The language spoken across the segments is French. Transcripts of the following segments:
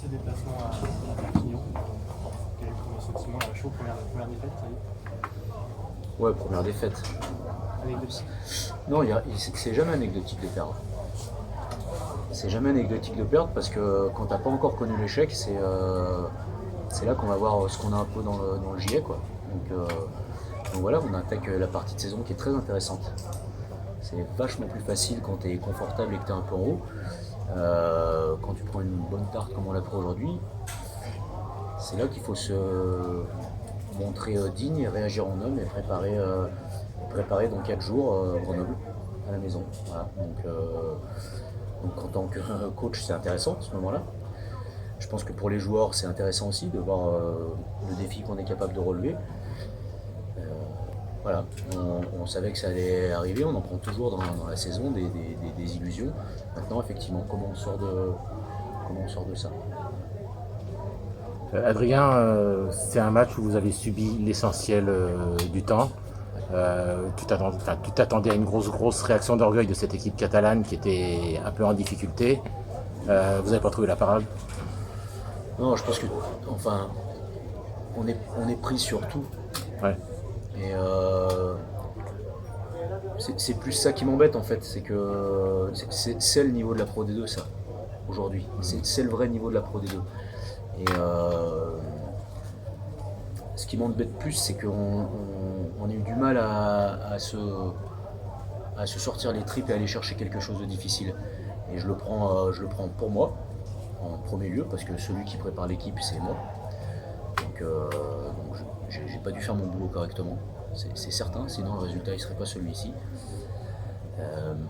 ce déplacement à Perpignan. Quel est le premier sentiment à chaud, première défaite, ça y est? Ouais, première défaite. Anecdotique. Non, c'est jamais anecdotique de perdre. C'est jamais anecdotique de perdre parce que quand t'as pas encore connu l'échec, c'est là qu'on va voir ce qu'on a un peu dans le gilet, quoi. Donc voilà, on attaque la partie de saison qui est très intéressante. C'est vachement plus facile quand tu es confortable et que tu es un peu en haut. Quand tu prends une bonne tarte comme on l'a pris aujourd'hui, c'est là qu'il faut se montrer digne et réagir en homme et préparer dans 4 jours Grenoble à la maison. Voilà. Donc en tant que coach, c'est intéressant à ce moment-là. Je pense que pour les joueurs, c'est intéressant aussi de voir le défi qu'on est capable de relever. Voilà, on savait que ça allait arriver, on en prend toujours dans la saison des illusions. Maintenant, effectivement, comment on sort de ça? Adrien, c'est un match où vous avez subi l'essentiel du temps. Tu t'attendais à une grosse réaction d'orgueil de cette équipe catalane qui était un peu en difficulté. Vous n'avez pas trouvé la parade? Non, je pense que, enfin, on est pris sur tout. Ouais. Et c'est plus ça qui m'embête en fait, c'est que c'est le niveau de la Pro D2 ça, aujourd'hui. C'est le vrai niveau de la Pro D2. Et ce qui m'embête plus, c'est qu'on a eu du mal à se sortir les tripes et aller chercher quelque chose de difficile. Et je le prends pour moi, en premier lieu, parce que celui qui prépare l'équipe, c'est moi. Donc j'ai pas dû faire mon boulot correctement, c'est certain, sinon le résultat ne serait pas celui-ci.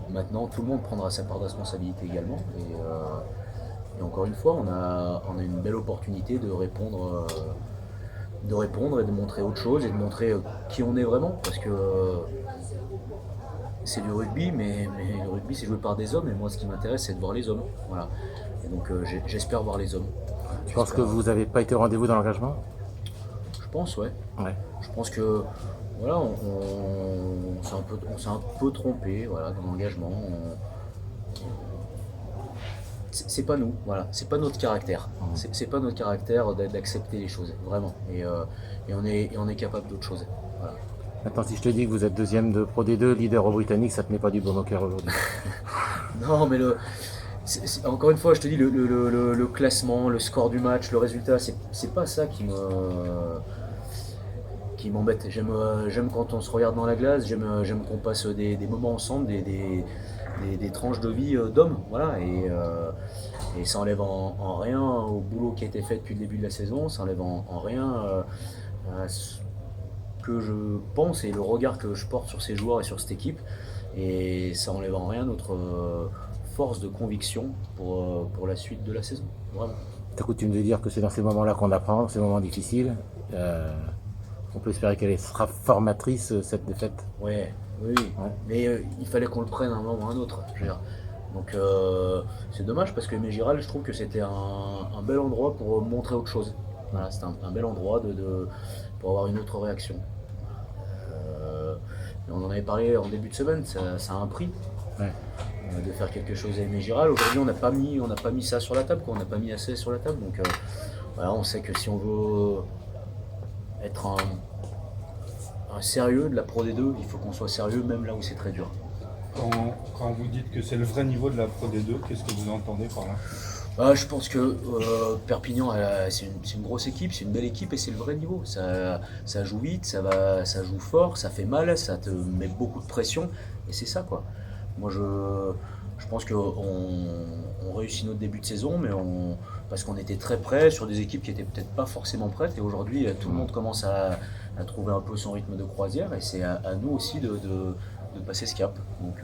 Maintenant, tout le monde prendra sa part de responsabilité également. Et encore une fois, on a une belle opportunité de répondre et de montrer autre chose et de montrer qui on est vraiment. Parce que c'est du rugby, mais le rugby c'est joué par des hommes et moi ce qui m'intéresse c'est de voir les hommes. Voilà. Et donc j'espère voir les hommes. Tu penses que vous n'avez pas été au rendez-vous dans l'engagement? Je pense, ouais. Ouais. Je pense que voilà, on s'est un peu trompé voilà, dans l'engagement. C'est pas nous, voilà, c'est pas notre caractère. C'est pas notre caractère d'accepter les choses, vraiment. Et on est capable d'autre chose. Voilà. Maintenant, si je te dis que vous êtes deuxième de Pro D2, leader au Britannique, ça te met pas du baume au cœur aujourd'hui? Non, mais encore une fois, je te dis, le classement, le score du match, le résultat, c'est pas ça qui m'embête. J'aime quand on se regarde dans la glace, j'aime qu'on passe des moments ensemble, des tranches de vie d'hommes, voilà, et ça enlève en rien au boulot qui a été fait depuis le début de la saison, ça enlève en rien à ce que je pense et le regard que je porte sur ces joueurs et sur cette équipe, et ça enlève en rien notre force de conviction pour la suite de la saison, vraiment. Tu as coutume de dire que c'est dans ces moments-là qu'on apprend, ces moments difficiles. On peut espérer qu'elle sera formatrice, cette défaite. Ouais, oui, Ouais. mais il fallait qu'on le prenne à un moment ou à un autre. Je veux dire. Donc c'est dommage parce que Mégiral, je trouve que c'était un bel endroit pour montrer autre chose. Voilà, c'était un bel endroit pour avoir une autre réaction. On en avait parlé en début de semaine, ça a un prix. Ouais. De faire quelque chose à Mégiral. Aujourd'hui, on n'a pas mis ça sur la table, quoi. On n'a pas mis assez sur la table. Donc voilà, on sait que si on veut être un sérieux de la Pro D2, il faut qu'on soit sérieux même là où c'est très dur. Quand vous dites que c'est le vrai niveau de la Pro D2, qu'est-ce que vous entendez par là? Je pense que Perpignan, c'est une grosse équipe, c'est une belle équipe et c'est le vrai niveau. Ça joue vite, ça joue fort, ça fait mal, ça te met beaucoup de pression et c'est ça quoi. Moi je pense qu'on réussit notre début de saison, mais parce qu'on était très près sur des équipes qui étaient peut-être pas forcément prêtes et aujourd'hui tout le monde commence à trouver un peu son rythme de croisière et c'est à nous aussi de passer ce cap. Donc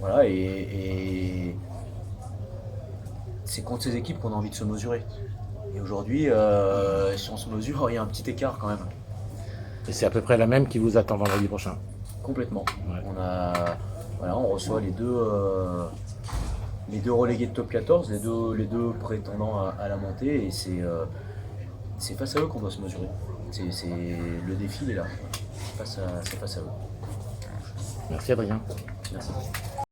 voilà et c'est contre ces équipes qu'on a envie de se mesurer. Et aujourd'hui, si on se mesure, il y a un petit écart quand même. Et c'est à peu près la même qui vous attend vendredi prochain. Complètement. Ouais. On reçoit les deux relégués de top 14, les deux prétendants à la montée, et c'est face à eux qu'on doit se mesurer. Le défi il est là. C'est face à eux. Merci Adrien. Merci.